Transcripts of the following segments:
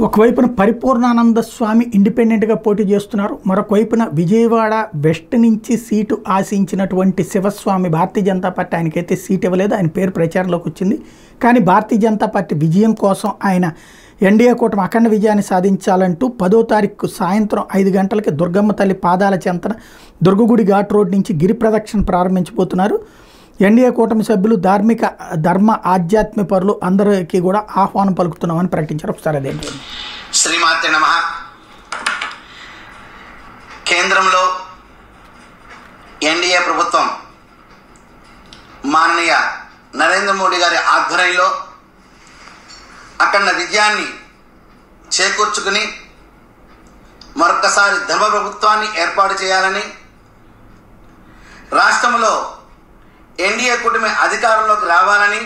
ఒకవైపున పరిపూర్ణానంద స్వామి ఇండిపెండెంట్గా పోటీ చేస్తున్నారు. మరొక వైపున విజయవాడ వెస్ట్ నుంచి సీటు ఆశించినటువంటి శివస్వామి భారతీయ జనతా పార్టీ ఆయనకైతే సీట్ ఇవ్వలేదు. ఆయన పేరు ప్రచారంలోకి వచ్చింది. కానీ భారతీయ జనతా పార్టీ విజయం కోసం ఆయన ఎన్డీఏ కూటమి అఖండ విజయాన్ని సాధించాలంటూ 10వ తారీఖు సాయంత్రం 5 గంటలకి దుర్గమ్మ తల్లి పాదాల చెంతన దుర్గగుడి ఘాట్ రోడ్ నుంచి గిరి ప్రదక్షిణ ప్రారంభించబోతున్నారు. ఎన్డీఏ కూటమి సభ్యులు ధర్మ ఆధ్యాత్మిక పరులు అందరికీ కూడా ఆహ్వానం పలుకుతున్నామని ప్రకటించారు. ఒకసారి అదేంటి? శ్రీమాతే నమః. కేంద్రంలో ఎన్డీఏ ప్రభుత్వం మాననీయ నరేంద్ర మోడీ గారి ఆధ్వర్యంలో అఖండ విజయాన్ని చేకూర్చుకుని మరొకసారి ధర్మ ప్రభుత్వాన్ని ఏర్పాటు చేయాలని, రాష్ట్రంలో ఎన్డీఏ కూటమి అధికారంలోకి రావాలని,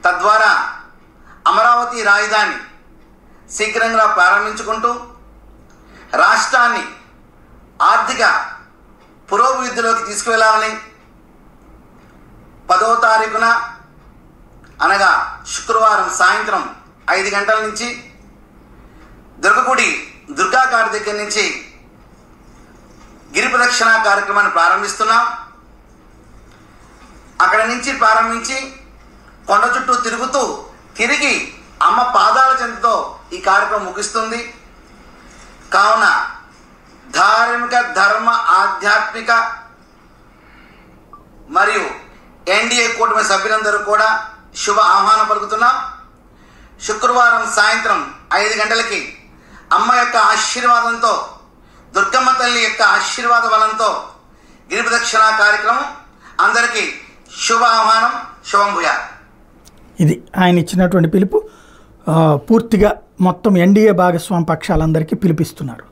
తద్వారా అమరావతి రాజధాని శీఘ్రంగా ప్రారంభించుకుంటూ రాష్ట్రాన్ని ఆర్థిక పురోభివృద్ధిలోకి తీసుకువెళ్ళాలని 10వ తారీఖున అనగా శుక్రవారం సాయంత్రం 5 గంటల నుంచి దుర్గగుడి దుర్గాఘాట్ దగ్గర నుంచి గిరి ప్రదక్షిణ కార్యక్రమాన్ని ప్రారంభిస్తున్నాం. అక్కడ నుంచి ప్రారంభించి కొండ చుట్టూ తిరిగి అమ్మ పాదాల చెంతతో ఈ కార్యక్రమం ముగిస్తుంది. కావున ధార్మిక, ధర్మ, ఆధ్యాత్మిక మరియు ఎన్డీఏ కూటమి సభ్యులందరూ కూడా శుభ ఆహ్వానం పలుకుతున్నాం. శుక్రవారం సాయంత్రం 5 గంటలకి అమ్మ యొక్క ఆశీర్వాదంతో, దుర్గమ్మ తల్లి యొక్క ఆశీర్వాద బలంతో గిరి ప్రదక్షిణ కార్యక్రమం అందరికీ శుభ ఆహ్వానం. శుభం భూయా. ఇది ఆయన ఇచ్చినటువంటి పిలుపు. పూర్తిగా మొత్తం ఎన్డీఏ భాగస్వామి పక్షాలందరికీ పిలిపిస్తున్నారు.